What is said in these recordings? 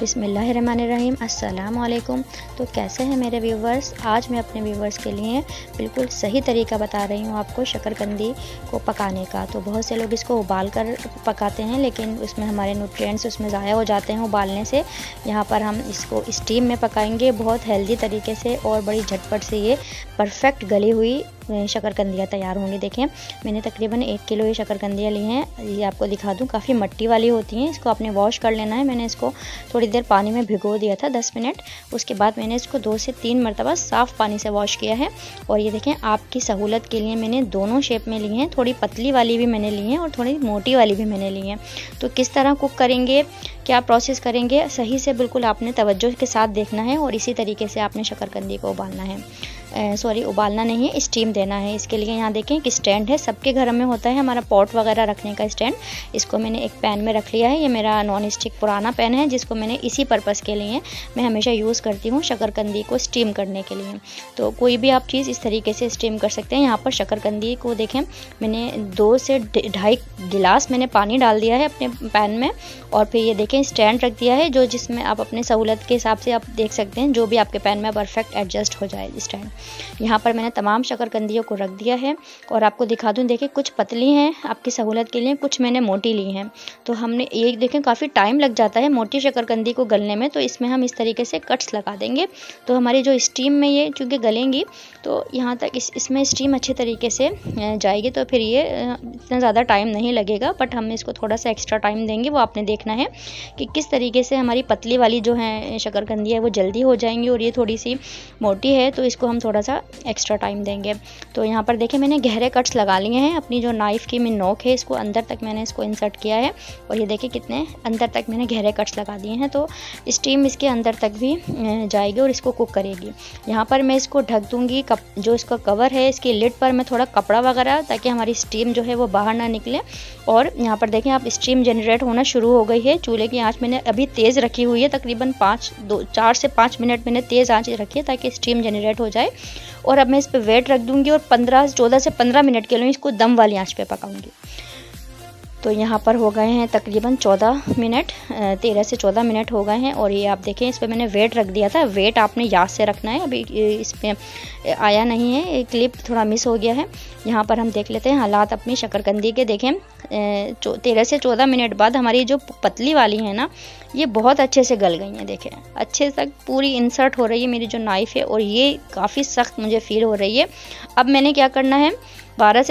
बिस्मिल्लाहिर्रहमानिर्रहीम अस्सलाम वालेकुम। तो कैसे हैं मेरे व्यूवर्स। आज मैं अपने व्यूवर्स के लिए बिल्कुल सही तरीका बता रही हूँ आपको शकरकंदी को पकाने का। तो बहुत से लोग इसको उबाल कर पकाते हैं, लेकिन उसमें हमारे न्यूट्रिएंट्स उसमें ज़ाया हो जाते हैं उबालने से। यहाँ पर हम इसको स्टीम में पकाएंगे बहुत हेल्दी तरीके से, और बड़ी झटपट से ये परफेक्ट गली हुई शकरकंदियाँ तैयार होंगी। देखें, मैंने तकरीबन 1 किलो ये शकरकंदियाँ ली हैं। ये आपको दिखा दूँ, काफ़ी मट्टी वाली होती हैं। इसको आपने वॉश कर लेना है। मैंने इसको थोड़ी देर पानी में भिगो दिया था 10 मिनट। उसके बाद मैंने इसको 2 से 3 मरतबा साफ़ पानी से वॉश किया है। और ये देखें, आपकी सहूलत के लिए मैंने दोनों शेप में ली हैं। थोड़ी पतली वाली भी मैंने ली हैं और थोड़ी मोटी वाली भी मैंने ली हैं। तो किस तरह कुक करेंगे, क्या प्रोसेस करेंगे, सही से बिल्कुल आपने तवज्जो के साथ देखना है। और इसी तरीके से आपने शकरकंदी को उबालना है, उबालना नहीं है, स्टीम देना है। इसके लिए यहाँ देखें कि स्टैंड है, सबके घर में होता है हमारा पॉट वगैरह रखने का स्टैंड। इसको मैंने एक पैन में रख लिया है। ये मेरा नॉन स्टिक पुराना पैन है, जिसको मैंने इसी पर्पज़ के लिए मैं हमेशा यूज़ करती हूँ शकरकंदी को स्टीम करने के लिए। तो कोई भी आप चीज़ इस तरीके से स्टीम कर सकते हैं। यहाँ पर शकरकंदी को देखें, मैंने 2 से 2.5 गिलास मैंने पानी डाल दिया है अपने पैन में। और फिर ये देखें, स्टैंड रख दिया है, जो जिसमें आप अपने सहूलत के हिसाब से आप देख सकते हैं, जो भी आपके पैन में परफेक्ट एडजस्ट हो जाए स्टैंड। यहाँ पर मैंने तमाम शकरकंदियों को रख दिया है। और आपको दिखा दूँ, देखिए कुछ पतली हैं आपकी सहूलत के लिए, कुछ मैंने मोटी ली हैं। तो हमने एक देखें, काफ़ी टाइम लग जाता है मोटी शकरकंदी को गलने में, तो इसमें हम इस तरीके से कट्स लगा देंगे। तो हमारी जो स्टीम में ये चूँकि गलेंगी, तो यहाँ तक इसमें स्टीम अच्छे तरीके से जाएगी। तो फिर ये इतना ज़्यादा टाइम नहीं लगेगा, बट हम इसको थोड़ा सा एक्स्ट्रा टाइम देंगे। वो आपने देखना है कि किस तरीके से हमारी पतली वाली जो है शकरकंदी है वो जल्दी हो जाएंगी, और ये थोड़ी सी मोटी है तो इसको हम थोड़ा सा एक्स्ट्रा टाइम देंगे। तो यहाँ पर देखें, मैंने गहरे कट्स लगा लिए हैं। अपनी जो नाइफ़ की नोक है, इसको अंदर तक मैंने इसको इंसर्ट किया है। और ये देखिए कितने अंदर तक मैंने गहरे कट्स लगा दिए हैं। तो स्टीम इसके अंदर तक भी जाएगी और इसको कुक करेगी। यहाँ पर मैं इसको ढक दूँगी। जो इसका कवर है, इसकी लिड पर मैं थोड़ा कपड़ा वगैरह, ताकि हमारी स्टीम जो है वो बाहर ना निकले। और यहाँ पर देखें आप, स्टीम जनरेट होना शुरू हो गई है। चूल्हे की आँच मैंने अभी तेज़ रखी हुई है, तकरीबन 4 से 5 मिनट मैंने तेज़ आँच रखी है, ताकि स्टीम जनरेट हो जाए। और अब मैं इस पर वेट रख दूंगी और 14 से 15 मिनट के लिए इसको दम वाली आंच पे पकाऊंगी। तो यहाँ पर हो गए हैं तकरीबन 14 मिनट, 13 से 14 मिनट हो गए हैं। और ये आप देखें, इस पर मैंने वेट रख दिया था। वेट आपने याद से रखना है, अभी इस पर आया नहीं है, क्लिप थोड़ा मिस हो गया है। यहाँ पर हम देख लेते हैं हालात अपनी शकरकंदी के। देखें, 13 से 14 मिनट बाद हमारी जो पतली वाली है ना, ये बहुत अच्छे से गल गई हैं। देखें, अच्छे तक पूरी इंसर्ट हो रही है मेरी जो नाइफ़ है, और ये काफ़ी सख्त मुझे फील हो रही है। अब मैंने क्या करना है, 13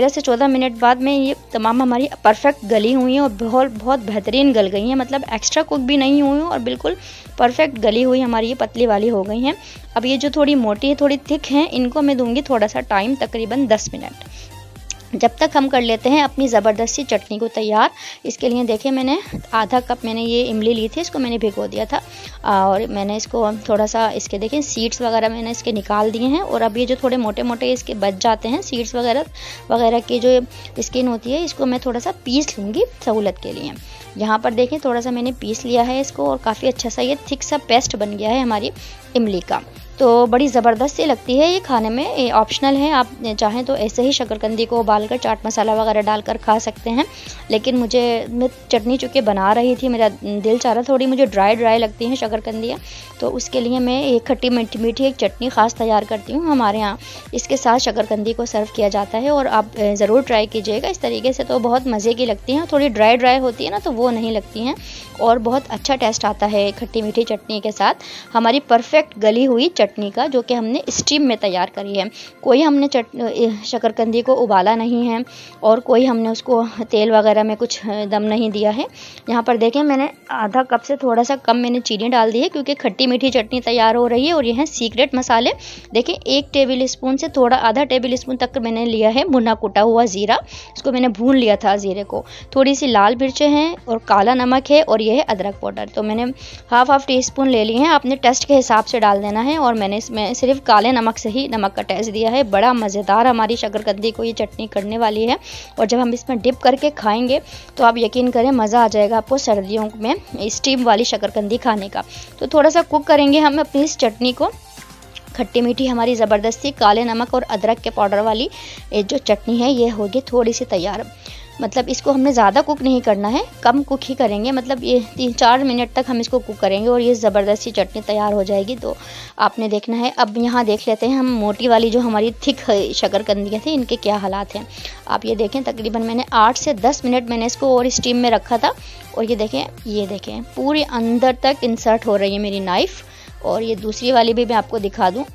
से 14 मिनट बाद में ये तमाम हमारी परफेक्ट गली हुई हैं और बहुत बेहतरीन गल गई हैं। मतलब एक्स्ट्रा कुक भी नहीं हुई हैं, और बिल्कुल परफेक्ट गली हुई हमारी ये पतली वाली हो गई हैं। अब ये जो थोड़ी मोटी है, थोड़ी थिक हैं, इनको मैं दूंगी थोड़ा सा टाइम, तकरीबन 10 मिनट। जब तक हम कर लेते हैं अपनी ज़बरदस्ती चटनी को तैयार। इसके लिए देखें, मैंने आधा कप मैंने ये इमली ली थी, इसको मैंने भिगो दिया था। और मैंने इसको थोड़ा सा, इसके देखें सीड्स वगैरह मैंने इसके निकाल दिए हैं। और अब ये जो थोड़े मोटे मोटे इसके बच जाते हैं सीड्स वगैरह की जो स्किन होती है, इसको मैं थोड़ा सा पीस लूँगी सहूलत के लिए। यहाँ पर देखें, थोड़ा सा मैंने पीस लिया है इसको, और काफ़ी अच्छा सा ये थिक सा पेस्ट बन गया है हमारी इमली का। तो बड़ी ज़बरदस्त सी लगती है ये खाने में। ये ऑप्शनल है, आप चाहें तो ऐसे ही शकरकंदी को उबालकर चाट मसाला वगैरह डालकर खा सकते हैं। लेकिन मैं चटनी चूँकि बना रही थी, मेरा दिल चाह रहा, थोड़ी मुझे ड्राई लगती हैं शकरकंदियाँ, तो उसके लिए मैं एक खट्टी मीठी एक चटनी ख़ास तैयार करती हूँ हमारे यहाँ। इसके साथ शकरकंदी को सर्व किया जाता है, और आप ज़रूर ट्राई कीजिएगा इस तरीके से। तो बहुत मज़े की लगती हैं, थोड़ी ड्राई होती है ना, तो वो नहीं लगती हैं, और बहुत अच्छा टेस्ट आता है खट्टी मीठी चटनी के साथ हमारी परफेक्ट गली हुई चटनी का, जो कि हमने स्टीम में तैयार करी है। कोई हमने शकरकंदी को उबाला नहीं है, और कोई हमने उसको तेल वगैरह में कुछ दम नहीं दिया है। यहाँ पर देखें, मैंने आधा कप से थोड़ा सा कम मैंने चीनी डाल दी है, क्योंकि खट्टी मीठी चटनी तैयार हो रही है। और ये हैं सीक्रेट मसाले। देखें, 1 टेबल स्पून से थोड़ा आधा टेबल स्पून तक मैंने लिया है भुना कुटा हुआ ज़ीरा, इसको मैंने भून लिया था ज़ीरे को। थोड़ी सी लाल मिर्चें हैं, और काला नमक है, और ये है अदरक पाउडर। तो मैंने हाफ टी स्पून ले लिए हैं, आपने टेस्ट के हिसाब से डाल देना है। और मैंने इसमें सिर्फ काले नमक से ही नमक का टेस्ट दिया है। बड़ा मज़ेदार हमारी शकरकंदी को ये चटनी करने वाली है, और जब हम इसमें डिप करके खाएंगे तो आप यकीन करें मज़ा आ जाएगा आपको सर्दियों में स्टीम वाली शकरकंदी खाने का। तो थोड़ा सा कुक करेंगे हम अपनी इस चटनी को। खट्टी मीठी हमारी ज़बरदस्ती काले नमक और अदरक के पाउडर वाली जो चटनी है, ये होगी थोड़ी सी तैयार। मतलब इसको हमने ज़्यादा कुक नहीं करना है, कम कुक ही करेंगे, मतलब ये 3-4 मिनट तक हम इसको कुक करेंगे और ये ज़बरदस्त सी चटनी तैयार हो जाएगी। तो आपने देखना है। अब यहाँ देख लेते हैं हम मोटी वाली जो हमारी थिक शकरकंदियाँ थी इनके क्या हालात हैं। आप ये देखें, तकरीबन मैंने 8 से 10 मिनट मैंने इसको और स्टीम में रखा था और ये देखें पूरी अंदर तक इंसर्ट हो रही है मेरी नाइफ़। और ये दूसरी वाली भी मैं आपको दिखा दूँ,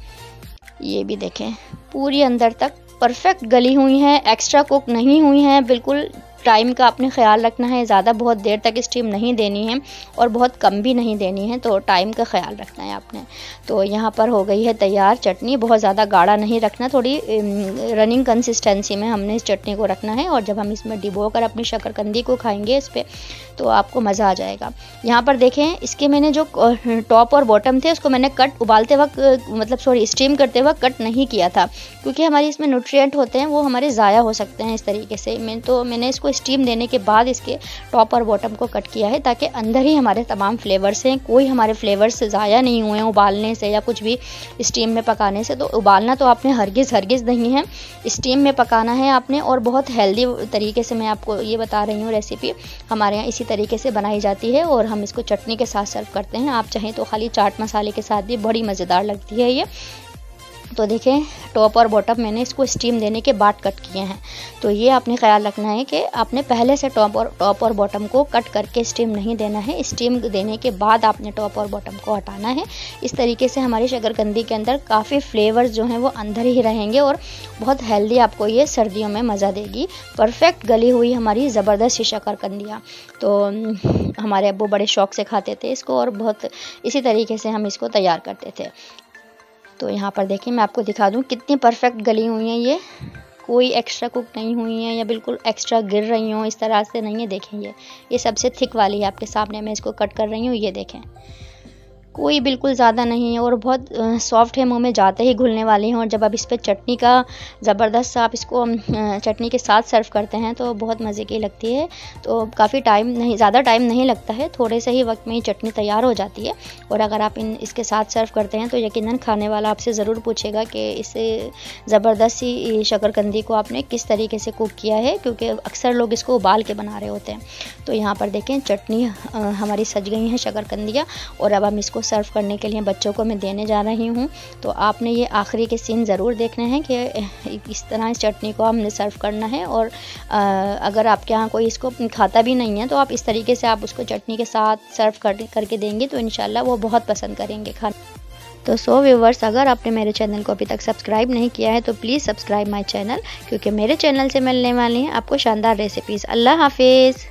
ये भी देखें पूरी अंदर तक परफेक्ट गली हुई हैं, एक्स्ट्रा कुक नहीं हुई हैं। बिल्कुल टाइम का आपने ख्याल रखना है, ज़्यादा बहुत देर तक स्टीम नहीं देनी है और बहुत कम भी नहीं देनी है, तो टाइम का ख्याल रखना है आपने। तो यहाँ पर हो गई है तैयार चटनी। बहुत ज़्यादा गाढ़ा नहीं रखना, थोड़ी रनिंग कंसिस्टेंसी में हमने इस चटनी को रखना है। और जब हम इसमें डिबो कर अपनी शकरकंदी को खाएंगे इस पर, तो आपको मज़ा आ जाएगा। यहाँ पर देखें, इसके मैंने जो टॉप और बॉटम थे उसको मैंने कट उबालते वक्त स्टीम करते वक्त कट नहीं किया था, क्योंकि हमारी इसमें न्यूट्रिएंट होते हैं वो हमारे ज़ाया हो सकते हैं इस तरीके से। मैंने इसको स्टीम देने के बाद इसके टॉप और बॉटम को कट किया है, ताकि अंदर ही हमारे तमाम फ्लेवर्स हैं, कोई हमारे फ्लेवर्स ज़ाया नहीं हुए हैं उबालने से या कुछ भी स्टीम में पकाने से। तो उबालना तो आपने हरगिज़ नहीं है, स्टीम में पकाना है आपने। और बहुत हेल्दी तरीके से मैं आपको ये बता रही हूँ रेसिपी, हमारे यहाँ इसी तरीके से बनाई जाती है और हम इसको चटनी के साथ सर्व करते हैं। आप चाहें तो खाली चाट मसाले के साथ भी बड़ी मज़ेदार लगती है ये। तो देखें, टॉप और बॉटम मैंने इसको स्टीम देने के बाद कट किए हैं। तो ये आपने ख्याल रखना है कि आपने पहले से टॉप और बॉटम को कट करके स्टीम नहीं देना है, स्टीम देने के बाद आपने टॉप और बॉटम को हटाना है। इस तरीके से हमारी शकरकंदी के अंदर काफ़ी फ्लेवर्स जो हैं वो अंदर ही रहेंगे और बहुत हेल्दी आपको ये सर्दियों में मज़ा देगी। परफेक्ट गली हुई हमारी ज़बरदस्त सी शकरकंदियाँ। तो हमारे अब्बू बड़े शौक़ से खाते थे इसको और बहुत इसी तरीके से हम इसको तैयार करते थे। तो यहाँ पर देखिए, मैं आपको दिखा दूँ कितनी परफेक्ट गली हुई हैं ये, कोई एक्स्ट्रा कुक नहीं हुई हैं या बिल्कुल एक्स्ट्रा गिर रही हों, इस तरह से नहीं है। देखें, ये सबसे थिक वाली है आपके सामने, मैं इसको कट कर रही हूँ। ये देखें, कोई बिल्कुल ज़्यादा नहीं है और बहुत सॉफ्ट है, मुंह में जाते ही घुलने वाली हैं। और जब आप इस पर चटनी का ज़बरदस्त आप इसको चटनी के साथ सर्व करते हैं तो बहुत मज़े की लगती है। तो काफ़ी ज़्यादा टाइम नहीं लगता है, थोड़े से ही वक्त में ही चटनी तैयार हो जाती है। और अगर आप इसके साथ सर्व करते हैं तो यकीनन खाने वाला आपसे ज़रूर पूछेगा कि इस ज़बरदस्त सी शकरकंदी को आपने किस तरीके से कुक किया है, क्योंकि अक्सर लोग इसको उबाल के बना रहे होते हैं। तो यहाँ पर देखें, चटनी हमारी सज गई हैं शकरकंदियाँ और अब हम इसको सर्व करने के लिए बच्चों को मैं देने जा रही हूँ। तो आपने ये आखिरी के सीन ज़रूर देखने हैं कि इस तरह इस चटनी को हमने सर्व करना है। और अगर आपके यहाँ कोई इसको खाता भी नहीं है तो आप इस तरीके से आप उसको चटनी के साथ सर्व करके देंगे तो इंशाल्लाह वो बहुत पसंद करेंगे खाना। तो व्यूवर्स, अगर आपने मेरे चैनल को अभी तक सब्सक्राइब नहीं किया है तो प्लीज़ सब्सक्राइब माई चैनल, क्योंकि मेरे चैनल से मिलने वाली हैं आपको शानदार रेसिपीज़। अल्लाह हाफिज़।